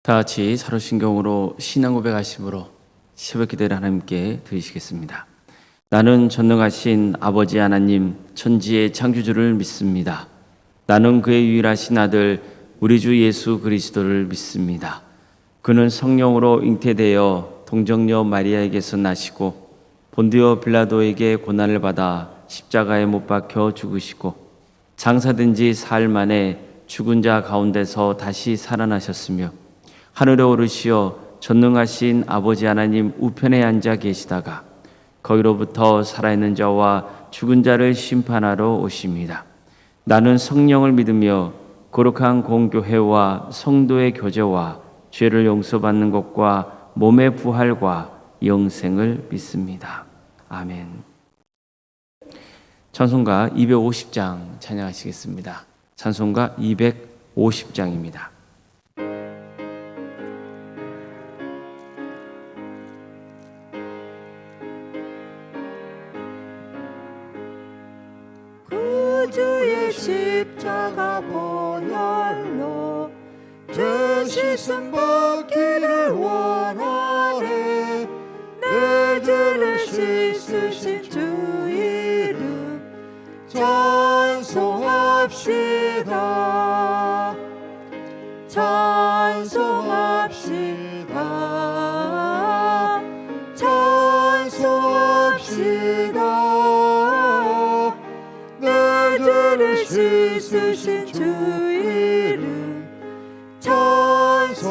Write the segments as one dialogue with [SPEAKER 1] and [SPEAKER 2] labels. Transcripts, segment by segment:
[SPEAKER 1] 다 같이 사도신경으로 신앙 고백하심으로 새벽 기도를 하나님께 드리시겠습니다. 나는 전능하신 아버지 하나님 천지의 창조주를 믿습니다. 나는 그의 유일하신 아들 우리 주 예수 그리스도를 믿습니다. 그는 성령으로 잉태되어 동정녀 마리아에게서 나시고 본디오 빌라도에게 고난을 받아 십자가에 못 박혀 죽으시고 장사된 지 사흘 만에 죽은 자 가운데서 다시 살아나셨으며 하늘에 오르시어 전능하신 아버지 하나님 우편에 앉아 계시다가 거기로부터 살아있는 자와 죽은 자를 심판하러 오십니다. 나는 성령을 믿으며 거룩한 공교회와 성도의 교제와 죄를 용서받는 것과 몸의 부활과 영생을 믿습니다. 아멘. 찬송가 250장 찬양하시겠습니다. 찬송가 250장입니다.
[SPEAKER 2] 주의 십자가 보혈로 죄 씻음 받기를 원하네. 내 죄를 씻으신 주 이름 찬송합시다. 찬송합시다. 찬송합시다. 씻으신 주 이름 찬송합시다.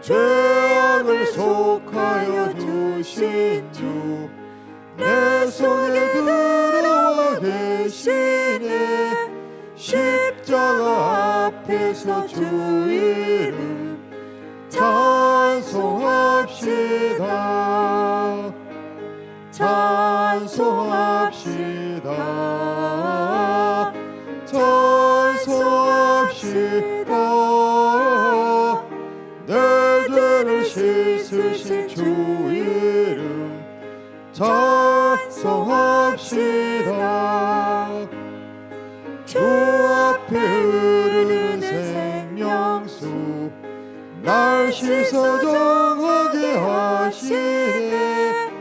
[SPEAKER 2] 죄악을 속하여 두신 주 내 손에 들어와 계시네. 십자가 앞에서 주 이름 찬송합시다. 찬송합시다. 찬송합시다. 내 죄를 씻으신 주 이름 찬송합시다. 주 앞에 흐르는 생명수 날 씻어 정하게 하시네.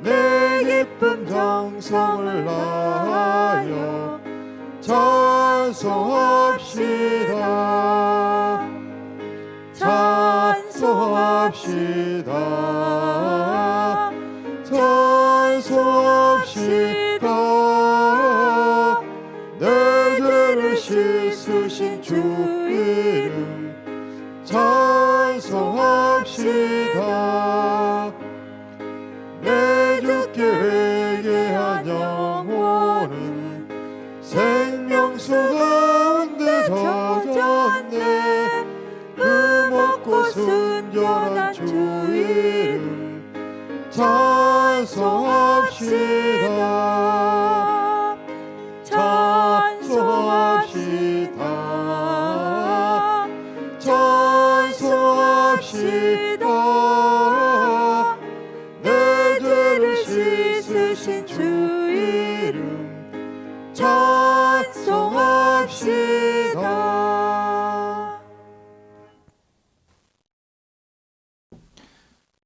[SPEAKER 2] 내 기쁨 정성을 다하여 찬송합시다. 찬송합시다. 찬송합시다. 내 죄를 씻으신 주 이름 찬송합시다. 내 주께 회개한 영혼은 생명수 가운데 젖었네. 흠없고 순전한 주 이름 찬송합시다. 찬송합시다. 찬송합시다. 내 죄를 씻으신 주 이름 찬송합시다.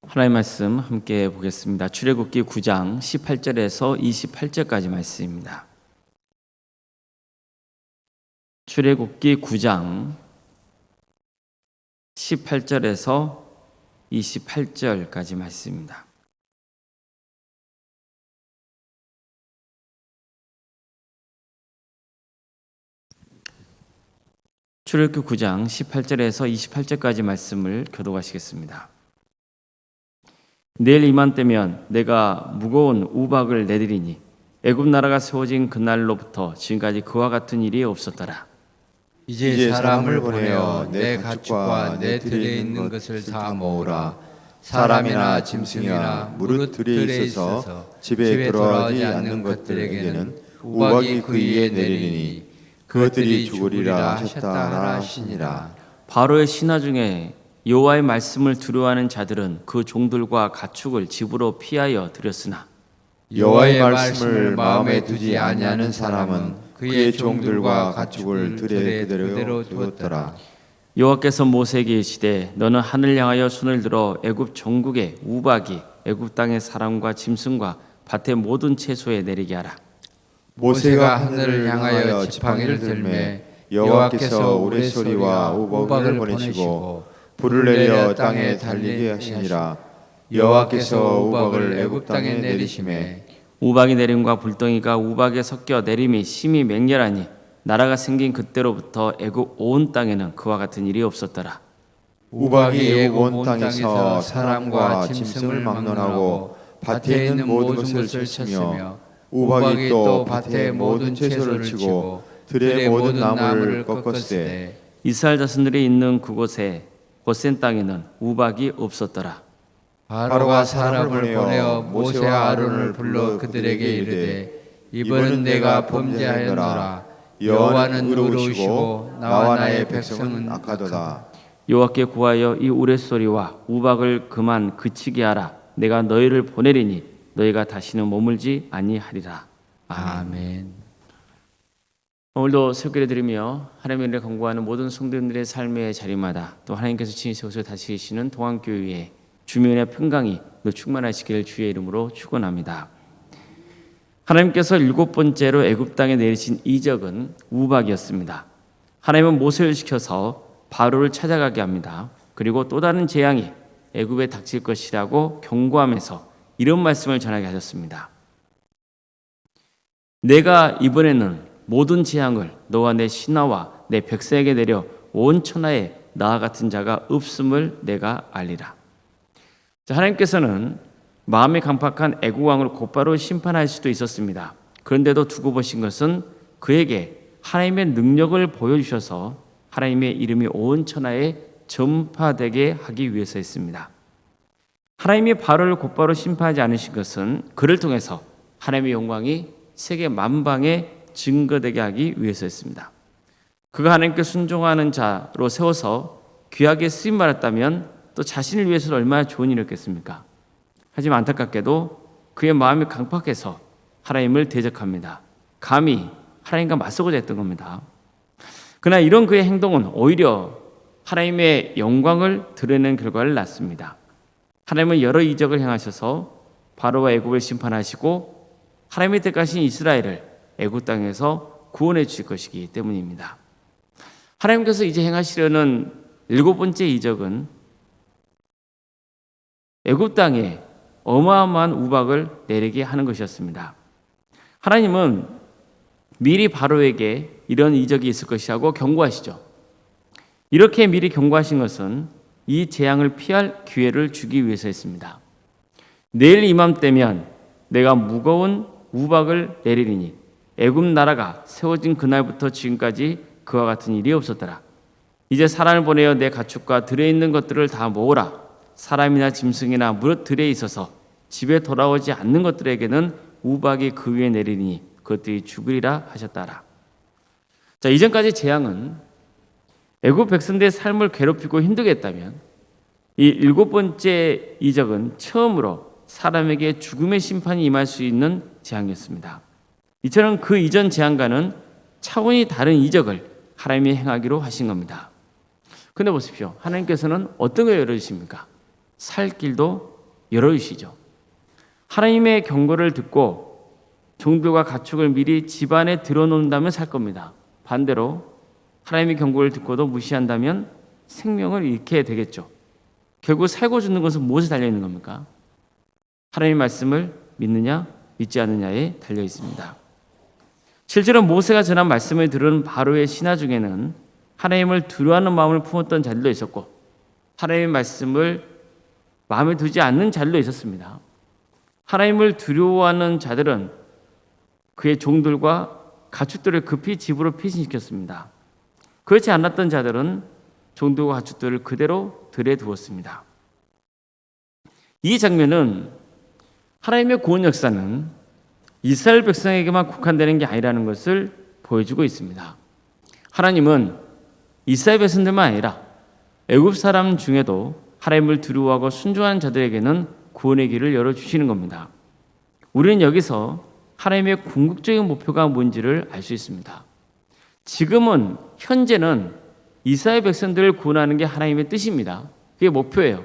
[SPEAKER 1] 하나님의 말씀 함께 보겠습니다. 출애굽기 9장 18절에서 28절까지 말씀입니다. 출애굽기 9장 18절에서 28절까지 말씀입니다. 출애굽기 9장 18절에서 28절까지 말씀을 교독하시겠습니다. 내일 이맘때면 내가 무거운 우박을 내리리니 애굽 나라가 세워진 그날로부터 지금까지 그와 같은 일이 없었더라.
[SPEAKER 3] 이제 사람을 보내어 내 가축과 내 들에 있는 것을 다 모으라. 사람이나 짐승이나 무릇 들에 있어서 집에 돌아오지 않는 것들에게는 우박이 그 위에 내리니 그것들이 죽으리라 하셨다 하시니라.
[SPEAKER 1] 바로의 신하 중에 여호와의 말씀을 두려워하는 자들은 그 종들과 가축을 집으로 피하여 들였으나
[SPEAKER 3] 여호와의 말씀을 마음에 두지 아니하는 사람은 그의 종들과 가축을 들에 그대로 두었더라.
[SPEAKER 1] 여호와께서 모세에게 이르시되 너는 하늘 향하여 손을 들어 애굽 전국의 우박이 애굽 땅의 사람과 짐승과 밭의 모든 채소에 내리게 하라.
[SPEAKER 3] 모세가 하늘을 향하여 지팡이를 들매 여호와께서 우레소리와 우박을 보내시고 불을 내려 땅에 달리게 하시니라. 여호와께서 우박을 애굽 땅에 내리심에
[SPEAKER 1] 우박이 내림과 불덩이가 우박에 섞여 내림이 심히 맹렬하니 나라가 생긴 그때로부터 애굽 온 땅에는 그와 같은 일이 없었더라.
[SPEAKER 3] 우박이 애굽 온 땅에서 사람과 짐승을 막론하고 밭에 있는 모든 것을 쳤으며 우박이 또 밭의 모든 채소를 치고 들의 모든 나무를 꺾었으되
[SPEAKER 1] 이스라엘 자손들이 있는 그곳에 고센 땅에는 우박이 없었더라.
[SPEAKER 3] 바로가 사람을 보내어 모세와 아론을 불러 그들에게 이르되 이번은 내가 범죄하였노라. 여호와는 의로우시고 나와 나의 백성은 악하도다.
[SPEAKER 1] 여호와께 구하여 이 우레소리와 우박을 그만 그치게 하라. 내가 너희를 보내리니 너희가 다시는 머물지 아니하리라.
[SPEAKER 3] 아멘.
[SPEAKER 1] 오늘도 새벽기를 드리며 하나님의 은혜를 간구하는 모든 성도님들의 삶의 자리마다 또 하나님께서 친히 세워서 다스리시는 동안교회의 주민의 평강이 늘 충만하시기를 주의 이름으로 축원합니다. 하나님께서 7번째로 애굽 땅에 내리신 이적은 우박이었습니다. 하나님은 모세를 시켜서 바로를 찾아가게 합니다. 그리고 또 다른 재앙이 애굽에 닥칠 것이라고 경고하면서 이런 말씀을 전하게 하셨습니다. 내가 이번에는 모든 재앙을 너와 내 신하와 내 백성에게 내려 온 천하에 나와 같은 자가 없음을 내가 알리라. 하나님께서는 마음이 강팍한 애국 왕을 곧바로 심판할 수도 있었습니다. 그런데도 두고 보신 것은 그에게 하나님의 능력을 보여주셔서 하나님의 이름이 온 천하에 전파되게 하기 위해서였습니다. 하나님이 바로를 곧바로 심판하지 않으신 것은 그를 통해서 하나님의 영광이 세계 만방에 증거되게 하기 위해서였습니다. 그가 하나님께 순종하는 자로 세워서 귀하게 쓰임 받았다면 또 자신을 위해서는 얼마나 좋은 일이었겠습니까? 하지만 안타깝게도 그의 마음이 강팍해서 하나님을 대적합니다. 감히 하나님과 맞서고자 했던 겁니다. 그러나 이런 그의 행동은 오히려 하나님의 영광을 드러내는 결과를 낳습니다. 하나님은 여러 이적을 행하셔서 바로와 애굽을 심판하시고 하나님의 택하신 이스라엘을 애굽 땅에서 구원해 주실 것이기 때문입니다. 하나님께서 이제 행하시려는 7번째 이적은 애굽 땅에 어마어마한 우박을 내리게 하는 것이었습니다. 하나님은 미리 바로에게 이런 이적이 있을 것이라고 경고하시죠. 이렇게 미리 경고하신 것은 이 재앙을 피할 기회를 주기 위해서였습니다. 내일 이맘때면 내가 무거운 우박을 내리리니 애굽 나라가 세워진 그날부터 지금까지 그와 같은 일이 없었더라. 이제 사람을 보내어 내 가축과 들에 있는 것들을 다 모으라. 사람이나 짐승이나 무릇 들에 있어서 집에 돌아오지 않는 것들에게는 우박이 그 위에 내리니 그것들이 죽으리라 하셨다라. 자, 이전까지 재앙은 애굽 백성들의 삶을 괴롭히고 힘들게 했다면 이 7번째 이적은 처음으로 사람에게 죽음의 심판이 임할 수 있는 재앙이었습니다. 이처럼 그 이전 재앙과는 차원이 다른 이적을 하나님이 행하기로 하신 겁니다. 그런데 보십시오. 하나님께서는 어떤 걸 열어주십니까? 살 길도 열어주시죠. 하나님의 경고를 듣고 종들과 가축을 미리 집안에 들어놓는다면 살 겁니다. 반대로 하나님의 경고를 듣고도 무시한다면 생명을 잃게 되겠죠. 결국 살고 죽는 것은 무엇에 달려있는 겁니까? 하나님의 말씀을 믿느냐 믿지 않느냐에 달려 있습니다. 실제로 모세가 전한 말씀을 들은 바로의 신하 중에는 하나님을 두려워하는 마음을 품었던 자들도 있었고 하나님의 말씀을 마음에 두지 않는 자들도 있었습니다. 하나님을 두려워하는 자들은 그의 종들과 가축들을 급히 집으로 피신시켰습니다. 그렇지 않았던 자들은 종들과 가축들을 그대로 들에 두었습니다. 이 장면은 하나님의 구원 역사는 이스라엘 백성에게만 국한되는 게 아니라는 것을 보여주고 있습니다. 하나님은 이스라엘 백성들만 아니라 애굽 사람 중에도 하나님을 두려워하고 순종하는 자들에게는 구원의 길을 열어주시는 겁니다. 우리는 여기서 하나님의 궁극적인 목표가 뭔지를 알 수 있습니다. 지금은 현재는 이스라엘 백성들을 구원하는 게 하나님의 뜻입니다. 그게 목표예요.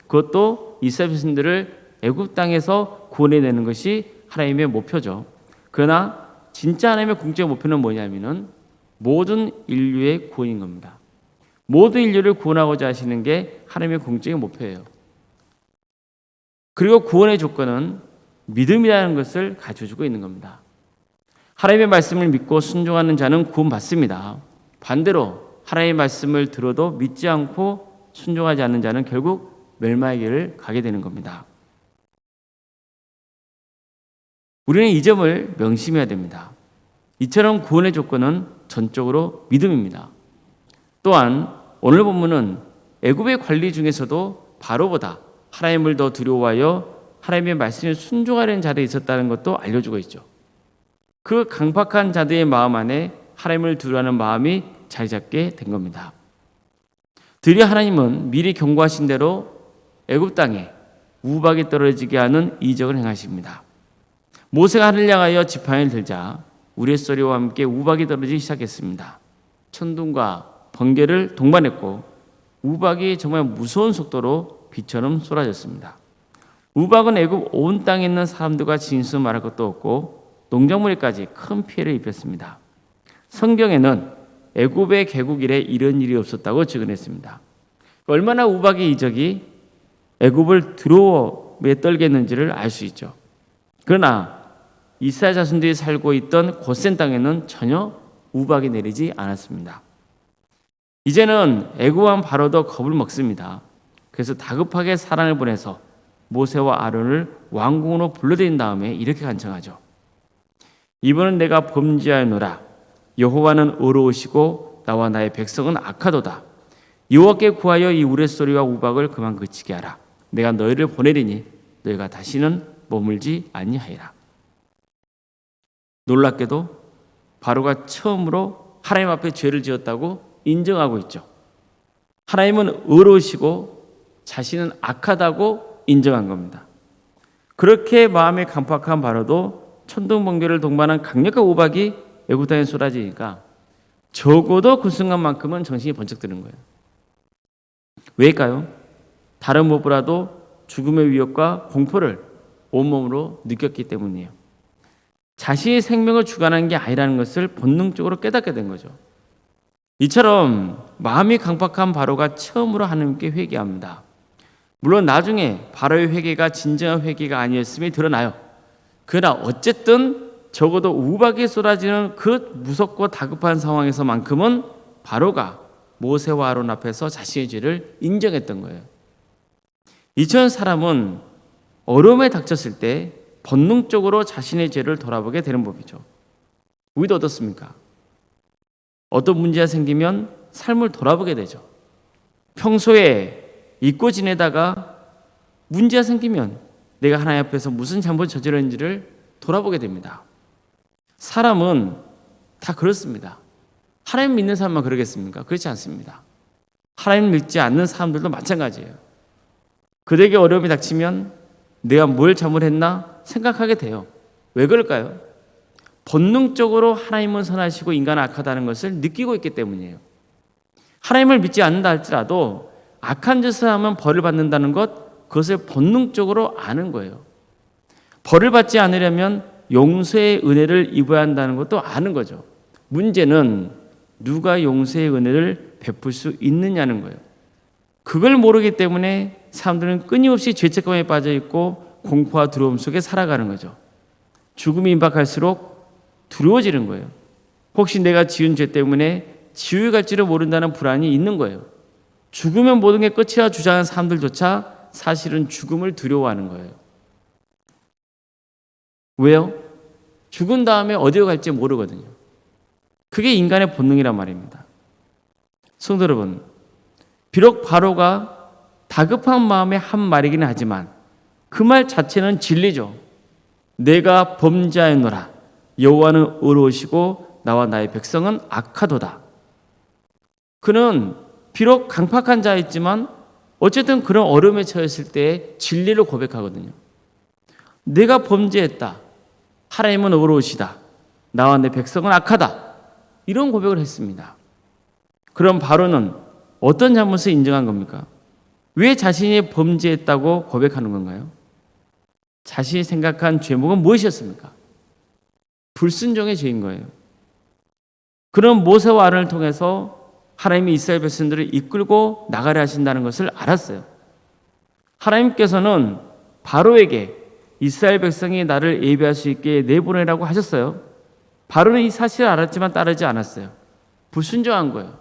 [SPEAKER 1] 그것도 이스라엘 백성들을 애굽 땅에서 구원해내는 것이 하나님의 목표죠. 그러나 진짜 하나님의 궁극적 목표는 뭐냐면은 모든 인류의 구원인 겁니다. 모든 인류를 구원하고자 하시는 게 하나님의 궁극적인 목표예요. 그리고 구원의 조건은 믿음이라는 것을 가르쳐주고 있는 겁니다. 하나님의 말씀을 믿고 순종하는 자는 구원받습니다. 반대로 하나님의 말씀을 들어도 믿지 않고 순종하지 않는 자는 결국 멸망의 길을 가게 되는 겁니다. 우리는 이 점을 명심해야 됩니다. 이처럼 구원의 조건은 전적으로 믿음입니다. 또한 오늘 본문은 애굽의 관리 중에서도 바로보다 하나님을 더 두려워하여 하나님의 말씀에 순종하려는 자들이 있었다는 것도 알려주고 있죠. 그 강팍한 자들의 마음 안에 하나님을 두려워하는 마음이 자리 잡게 된 겁니다. 드디어 하나님은 미리 경고하신 대로 애굽 땅에 우박이 떨어지게 하는 이적을 행하십니다. 모세가 하늘을 향하여 지팡이를 들자 우레 소리와 함께 우박이 떨어지기 시작했습니다. 천둥과 번개를 동반했고 우박이 정말 무서운 속도로 비처럼 쏟아졌습니다. 우박은 애굽 온 땅에 있는 사람들과 진수 말할 것도 없고 농작물에까지 큰 피해를 입혔습니다. 성경에는 애굽의 개국 이래 이런 일이 없었다고 증언했습니다. 얼마나 우박의 이적이 애굽을 두려움에 떨게 했는지를 알 수 있죠. 그러나 이스라엘 자손들이 살고 있던 고센 땅에는 전혀 우박이 내리지 않았습니다. 이제는 애굽 왕 바로도 겁을 먹습니다. 그래서 다급하게 사람을 보내서 모세와 아론을 왕궁으로 불러들인 다음에 이렇게 간청하죠. 이번은 내가 범죄하노라. 여호와는 의로우시고 나와 나의 백성은 악하도다. 여호와께 구하여 이 우레소리와 우박을 그만 그치게 하라. 내가 너희를 보내리니 너희가 다시는 머물지 아니하리라. 놀랍게도 바로가 처음으로 하나님 앞에 죄를 지었다고 인정하고 있죠. 하나님은 의로우시고 자신은 악하다고 인정한 겁니다. 그렇게 마음이 강팍한 바로도 천둥번개를 동반한 강력한 우박이 애굽 땅에 쏟아지니까 적어도 그 순간만큼은 정신이 번쩍 드는 거예요. 왜일까요? 다른 무엇보다도 죽음의 위협과 공포를 온몸으로 느꼈기 때문이에요. 자신의 생명을 주관하는 게 아니라는 것을 본능적으로 깨닫게 된 거죠. 이처럼 마음이 강팍한 바로가 처음으로 하나님께 회개합니다. 물론 나중에 바로의 회개가 진정한 회개가 아니었음이 드러나요. 그러나 어쨌든 적어도 우박이 쏟아지는 그 무섭고 다급한 상황에서만큼은 바로가 모세와 아론 앞에서 자신의 죄를 인정했던 거예요. 이처럼 사람은 어려움에 닥쳤을 때 본능적으로 자신의 죄를 돌아보게 되는 법이죠. 우리도 어떻습니까? 어떤 문제가 생기면 삶을 돌아보게 되죠. 평소에 잊고 지내다가 문제가 생기면 내가 하나님 앞에서 무슨 잘못 저질렀는지를 돌아보게 됩니다. 사람은 다 그렇습니다. 하나님 믿는 사람만 그러겠습니까? 그렇지 않습니다. 하나님 믿지 않는 사람들도 마찬가지예요. 그들에게 어려움이 닥치면 내가 뭘 잘못했나 생각하게 돼요. 왜 그럴까요? 본능적으로 하나님은 선하시고 인간은 악하다는 것을 느끼고 있기 때문이에요. 하나님을 믿지 않는다 할지라도 악한 짓을 하면 벌을 받는다는 것, 그것을 본능적으로 아는 거예요. 벌을 받지 않으려면 용서의 은혜를 입어야 한다는 것도 아는 거죠. 문제는 누가 용서의 은혜를 베풀 수 있느냐는 거예요. 그걸 모르기 때문에 사람들은 끊임없이 죄책감에 빠져 있고 공포와 두려움 속에 살아가는 거죠. 죽음이 임박할수록 두려워지는 거예요. 혹시 내가 지은 죄 때문에 지옥에 갈지를 모른다는 불안이 있는 거예요. 죽으면 모든 게 끝이라 주장하는 사람들조차 사실은 죽음을 두려워하는 거예요. 왜요? 죽은 다음에 어디로 갈지 모르거든요. 그게 인간의 본능이란 말입니다. 성도 여러분, 비록 바로가 다급한 마음에 한 말이기는 하지만 그 말 자체는 진리죠. 내가 범죄하였노라. 여호와는 의로우시고 나와 나의 백성은 악하도다. 그는 비록 강팍한 자였지만 어쨌든 그런 어려움에 처했을 때 진리를 고백하거든요. 내가 범죄했다. 하나님은 의로우시다. 나와 내 백성은 악하다. 이런 고백을 했습니다. 그럼 바로는 어떤 잘못을 인정한 겁니까? 왜 자신이 범죄했다고 고백하는 건가요? 자신이 생각한 죄목은 무엇이었습니까? 불순종의 죄인 거예요. 그런 모세와 아론을 통해서 하나님이 이스라엘 백성들을 이끌고 나가려 하신다는 것을 알았어요. 하나님께서는 바로에게 이스라엘 백성이 나를 예배할 수 있게 내보내라고 하셨어요. 바로는 이 사실을 알았지만 따르지 않았어요. 불순종한 거예요.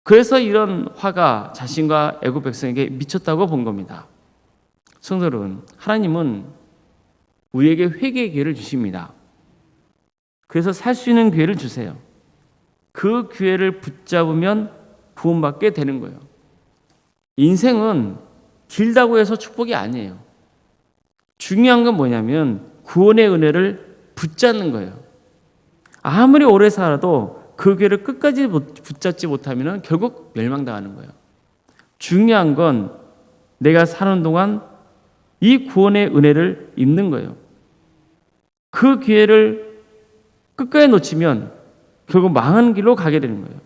[SPEAKER 1] 그래서 이런 화가 자신과 애굽 백성에게 미쳤다고 본 겁니다. 성도 여러분, 하나님은 우리에게 회개의 기회를 주십니다. 그래서 살 수 있는 기회를 주세요. 그 기회를 붙잡으면 구원받게 되는 거예요. 인생은 길다고 해서 축복이 아니에요. 중요한 건 뭐냐면 구원의 은혜를 붙잡는 거예요. 아무리 오래 살아도 그 기회를 끝까지 붙잡지 못하면 결국 멸망당하는 거예요. 중요한 건 내가 사는 동안 이 구원의 은혜를 입는 거예요. 그 기회를 끝까지 놓치면 결국 망하는 길로 가게 되는 거예요.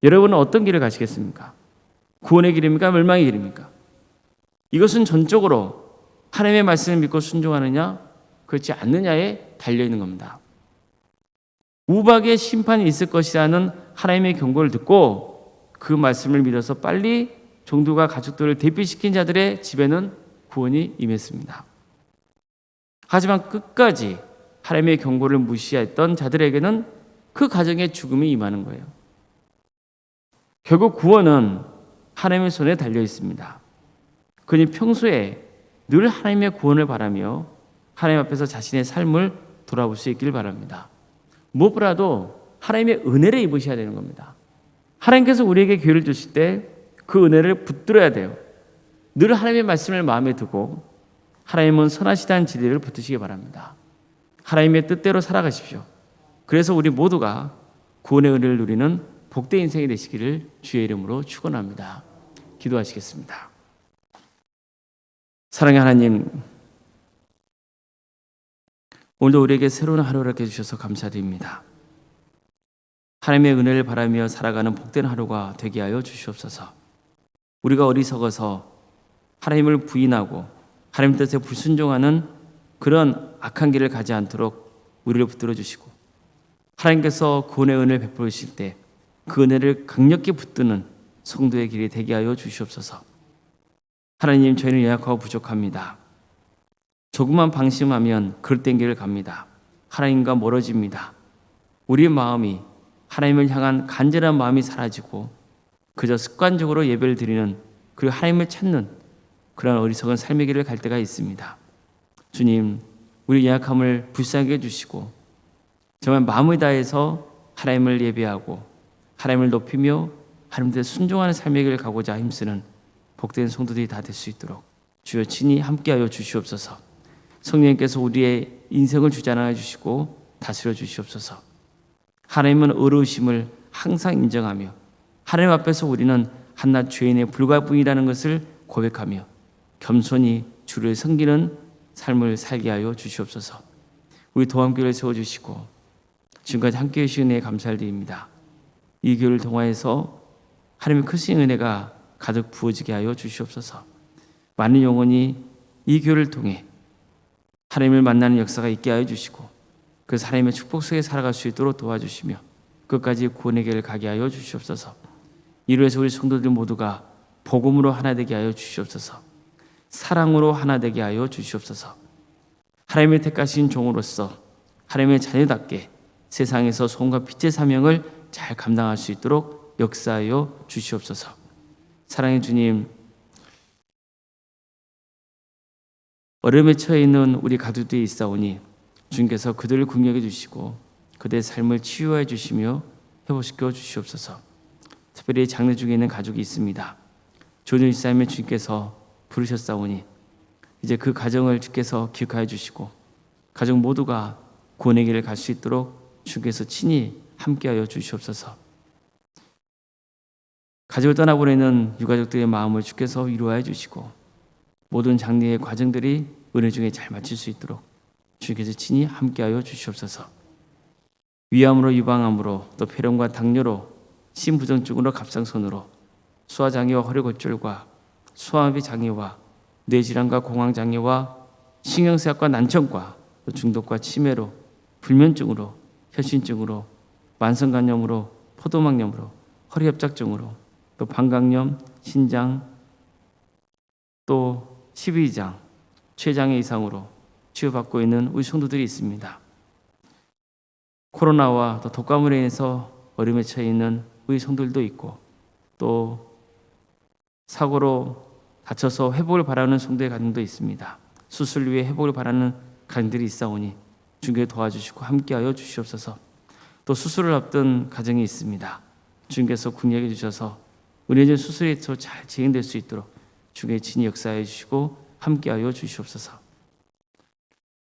[SPEAKER 1] 여러분은 어떤 길을 가시겠습니까? 구원의 길입니까? 멸망의 길입니까? 이것은 전적으로 하나님의 말씀을 믿고 순종하느냐 그렇지 않느냐에 달려있는 겁니다. 우박의 심판이 있을 것이라는 하나님의 경고를 듣고 그 말씀을 믿어서 빨리 종들과 가족들을 대피시킨 자들의 집에는 구원이 임했습니다. 하지만 끝까지 하나님의 경고를 무시했던 자들에게는 그 가정의 죽음이 임하는 거예요. 결국 구원은 하나님의 손에 달려 있습니다. 그니 평소에 늘 하나님의 구원을 바라며 하나님 앞에서 자신의 삶을 돌아볼 수 있길 바랍니다. 무엇보다도 하나님의 은혜를 입으셔야 되는 겁니다. 하나님께서 우리에게 기회를 주실 때 그 은혜를 붙들어야 돼요. 늘 하나님의 말씀을 마음에 두고 하나님은 선하시다는 진리를 붙드시기 바랍니다. 하나님의 뜻대로 살아가십시오. 그래서 우리 모두가 구원의 은혜를 누리는 복된 인생이 되시기를 주의 이름으로 축원합니다. 기도하시겠습니다. 사랑의 하나님, 오늘도 우리에게 새로운 하루를 이렇게 주셔서 감사드립니다. 하나님의 은혜를 바라며 살아가는 복된 하루가 되게 하여 주시옵소서. 우리가 어리석어서 하나님을 부인하고 하나님 뜻에 불순종하는 그런 악한 길을 가지 않도록 우리를 붙들어 주시고 하나님께서 구원의 은혜를 베푸실 때 그 은혜를 강력히 붙드는 성도의 길이 되게 하여 주시옵소서. 하나님, 저희는 연약하고 부족합니다. 조금만 방심하면 그릇된 길을 갑니다. 하나님과 멀어집니다. 우리의 마음이 하나님을 향한 간절한 마음이 사라지고 그저 습관적으로 예배를 드리는 그리고 하나님을 찾는 그런 어리석은 삶의 길을 갈 때가 있습니다. 주님, 우리 연약함을 불쌍하게 해주시고 정말 마음을 다해서 하나님을 예배하고 하나님을 높이며 하나님께 순종하는 삶의 길을 가고자 힘쓰는 복된 성도들이 다 될 수 있도록 주여 친히 함께하여 주시옵소서. 성령님께서 우리의 인생을 주관하여 주시고 다스려 주시옵소서. 하나님은 의로우심을 항상 인정하며 하나님 앞에서 우리는 한낱 죄인의 불가분이라는 것을 고백하며 겸손히 주를 섬기는 삶을 살게 하여 주시옵소서. 우리 도함교회를 세워주시고 지금까지 함께해 주신 은혜에 감사드립니다. 이 교회를 통하여서 하나님의 크신 은혜가 가득 부어지게 하여 주시옵소서. 많은 영혼이 이 교회를 통해 하나님을 만나는 역사가 있게 하여 주시고 그 하나님의 축복 속에 살아갈 수 있도록 도와주시며 끝까지 구원의 길을 가게 하여 주시옵소서. 이로 해서 우리 성도들 모두가 복음으로 하나 되게 하여 주시옵소서. 사랑으로 하나 되게 하여 주시옵소서. 하나님의 택하신 종으로서 하나님의 자녀답게 세상에서 소금과 빛의 사명을 잘 감당할 수 있도록 역사하여 주시옵소서. 사랑의 주님, 어려움에 처해 있는 우리 가족들이 있사오니 주님께서 그들을 긍휼해 주시고 그들의 삶을 치유해 주시며 회복시켜 주시옵소서. 특별히 장례 중에 있는 가족이 있습니다. 조준 일사님의 주님께서 부르셨사오니 이제 그 가정을 주께서 기억하여 주시고 가족 모두가 구원의 길을 갈 수 있도록 주께서 친히 함께하여 주시옵소서. 가족을 떠나보내는 유가족들의 마음을 주께서 위로하여 주시고 모든 장례의 과정들이 은혜 중에 잘 마칠 수 있도록 주님께서 친히 함께하여 주시옵소서. 위암으로 유방암으로 또 폐렴과 당뇨로 심부정증으로 갑상선으로 소화장애와 허리골절과 소화마비 장애와 뇌질환과 공황장애와 신경쇠약과 난청과 또 중독과 치매로 불면증으로 협신증으로 만성간염으로 포도막염으로 허리협착증으로 또 방광염, 신장 또 12장 췌장애 이상으로 치유받고 있는 우리 성도들이 있습니다. 코로나와 또 독감으로 인해서 어려움에 처해 있는 우리 성도들도 있고 또 사고로 다쳐서 회복을 바라는 성도의 가정도 있습니다. 수술 위해 회복을 바라는 가정들이 있사오니 주님께 도와주시고 함께하여 주시옵소서. 또 수술을 앞둔 가정이 있습니다. 주님께서 궁리해 주셔서 은혜진 수술이 더 잘 진행될 수 있도록 주님의 친히 역사해 주시고 함께하여 주시옵소서.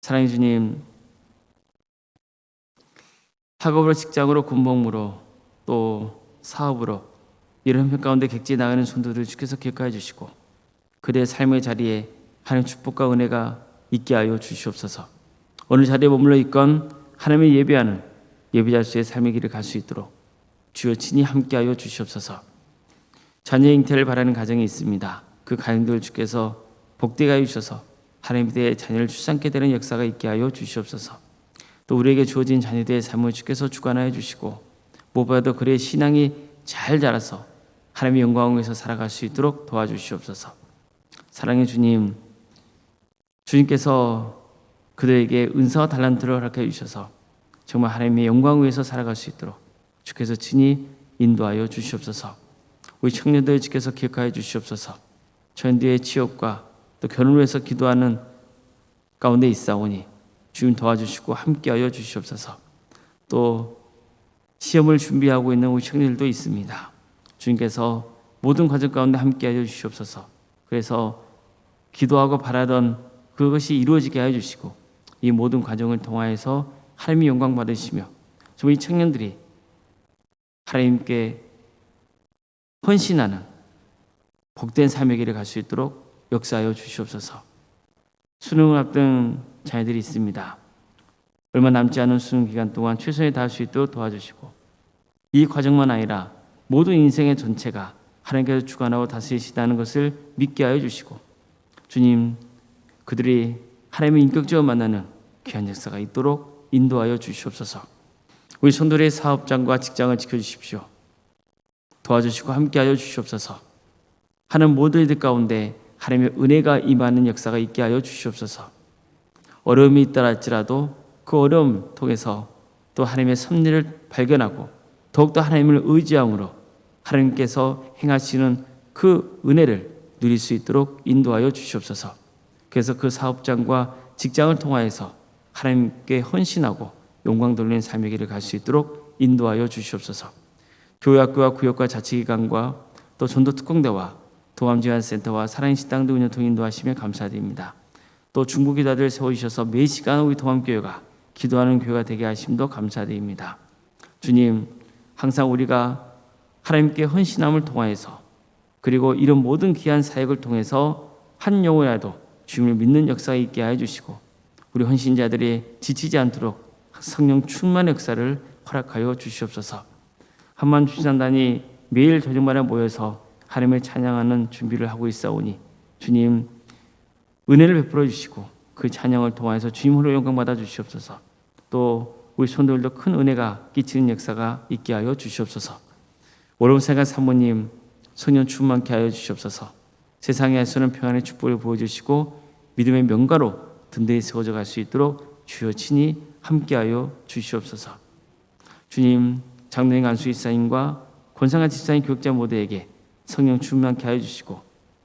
[SPEAKER 1] 사랑의 주님, 학업으로 직장으로 군복무로 또 사업으로 이런 형편 가운데 객지에 나가는 성도들을 주께서 기억하여 주시고 그들의 삶의 자리에 하나님의 축복과 은혜가 있게 하여 주시옵소서. 어느 자리에 머물러 있건 하나님의 예배하는 예배자수의 삶의 길을 갈 수 있도록 주여 친히 함께하여 주시옵소서. 자녀의 잉태를 바라는 가정이 있습니다. 그 가정들 주께서 복되게 하여 주셔서 하나님의 자녀를 출산케 되는 역사가 있게 하여 주시옵소서. 또 우리에게 주어진 자녀들의 삶을 주께서 주관하여 주시고 무엇보다도 그의 신앙이 잘 자라서 하나님의 영광을 위해서 살아갈 수 있도록 도와주시옵소서. 사랑의 주님, 주님께서 그들에게 은사와 달란트를 허락해 주셔서 정말 하나님의 영광을 위해서 살아갈 수 있도록 주께서 친히 인도하여 주시옵소서. 우리 청년들 주께서 기억하여 주시옵소서. 청년들의 취업과 또 결혼을 위해서 기도하는 가운데 있사오니 주님 도와주시고 함께하여 주시옵소서. 또 시험을 준비하고 있는 우리 청년들도 있습니다. 주님께서 모든 과정 가운데 함께하여 주시옵소서. 그래서 기도하고 바라던 그것이 이루어지게 하여 주시고 이 모든 과정을 통하여서 하나님의 영광 받으시며 정말 이 청년들이 하나님께 헌신하는 복된 삶의 길을 갈 수 있도록 역사하여 주시옵소서. 수능을 앞둔 자녀들이 있습니다. 얼마 남지 않은 수능 기간 동안 최선을 다할 수 있도록 도와주시고 이 과정만 아니라 모든 인생의 전체가 하나님께서 주관하고 다스리시다는 것을 믿게 하여 주시고 주님, 그들이 하나님의 인격적으로 만나는 귀한 역사가 있도록 인도하여 주시옵소서. 우리 성도들의 사업장과 직장을 지켜주십시오. 도와주시고 함께하여 주시옵소서. 하는 모든 이들 가운데 하나님의 은혜가 임하는 역사가 있게 하여 주시옵소서. 어려움이 있다 할지라도 그 어려움 통해서 또 하나님의 섭리를 발견하고 더욱더 하나님을 의지함으로 하나님께서 행하시는 그 은혜를 누릴 수 있도록 인도하여 주시옵소서. 그래서 그 사업장과 직장을 통하여서 하나님께 헌신하고 영광 돌리는 삶의 길을 갈 수 있도록 인도하여 주시옵소서. 교회학교와 구역과 자치기관과 또 전도특공대와 동암지원센터와 사랑의 식당도 운영 통 인도하시며 감사드립니다. 또 중보기도자들 세워주셔서 매 시간 우리 동암교회가 기도하는 교회가 되게 하심도 감사드립니다. 주님, 항상 우리가 하나님께 헌신함을 통하여서 그리고 이런 모든 귀한 사역을 통해서 한 영혼이라도 주님을 믿는 역사가 있게 하여 주시고 우리 헌신자들이 지치지 않도록 성령 충만의 역사를 허락하여 주시옵소서. 한만 주시단단이 매일 저녁마다 모여서 하나님을 찬양하는 준비를 하고 있사오니 주님 은혜를 베풀어 주시고 그 찬양을 통해서 주님으로 영광 받아 주시옵소서. 또 우리 손들도 큰 은혜가 끼치는 역사가 있게 하여 주시옵소서. 월요생활 사모님 성령 충만케 하여 주시옵소서. 세상에서는 평안의 축복을 보여주시고 믿음의 명가로 든든히 세워져 갈 수 있도록 주여 친히 함께하여 주시옵소서. 주님, 장로인 안수 이사님과 권상한 집사님 교육자 모두에게 성령 충만케 하여 주시고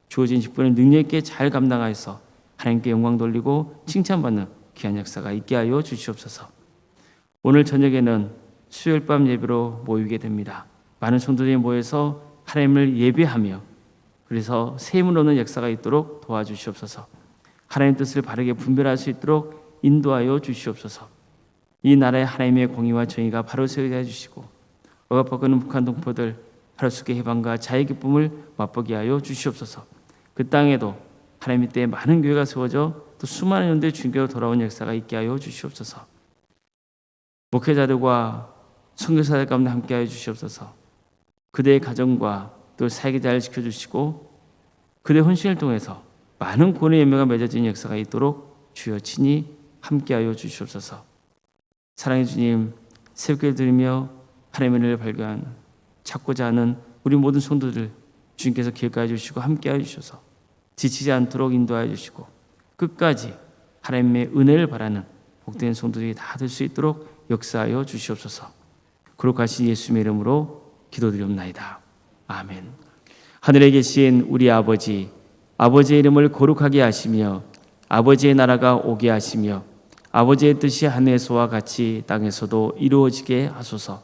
[SPEAKER 1] 주어진 직분을 능력 있게 잘 감당하여서 하나님께 영광 돌리고 칭찬받는 귀한 역사가 있게 하여 주시옵소서. 오늘 저녁에는 수요일 밤 예배로 모이게 됩니다. 많은 성도들이 모여서 하나님을 예배하며 그래서 새 힘을 얻는 역사가 있도록 도와주시옵소서. 하나님 뜻을 바르게 분별할 수 있도록 인도하여 주시옵소서. 이 나라의 하나님의 공의와 정의가 바로 세워져 해주시고 억압받고는 북한 동포들 하루속의 해방과 자의 기쁨을 맛보게 하여 주시옵소서. 그 땅에도 하나님의 때에 많은 교회가 세워져 또 수많은 영혼들이 주님께로 돌아온 역사가 있게 하여 주시옵소서. 목회자들과 선교사들 가운데 함께 하여 주시옵소서. 그대의 가정과 또 사역의 자리를 지켜주시고 그대의 헌신을 통해서 많은 구원의 열매가 맺어지는 역사가 있도록 주여 친히 함께 하여 주시옵소서. 사랑의 주님, 새벽기를 드리며 하나님의 은혜를 발견 찾고자 하는 우리 모든 성도들 주님께서 기억하여 주시고 함께 하여 주셔서 지치지 않도록 인도하여 주시고 끝까지 하나님의 은혜를 바라는 복된 성도들이 다 될 수 있도록 역사하여 주시옵소서. 거룩하신 예수님의 이름으로 기도드리옵나이다. 아멘. 하늘에 계신 우리 아버지, 아버지의 이름을 거룩하게 하시며 아버지의 나라가 오게 하시며 아버지의 뜻이 하늘에서와 같이 땅에서도 이루어지게 하소서.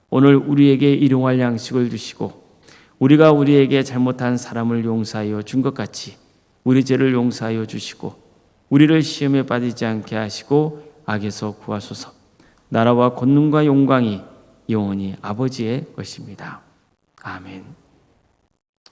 [SPEAKER 1] 오늘 우리에게 일용할 양식을 주시고 우리가 우리에게 잘못한 사람을 용서하여 준 것 같이 우리 죄를 용서하여 주시고 우리를 시험에 빠지지 않게 하시고 악에서 구하소서. 나라와 권능과 영광이 영원히 아버지의 것입니다. 아멘.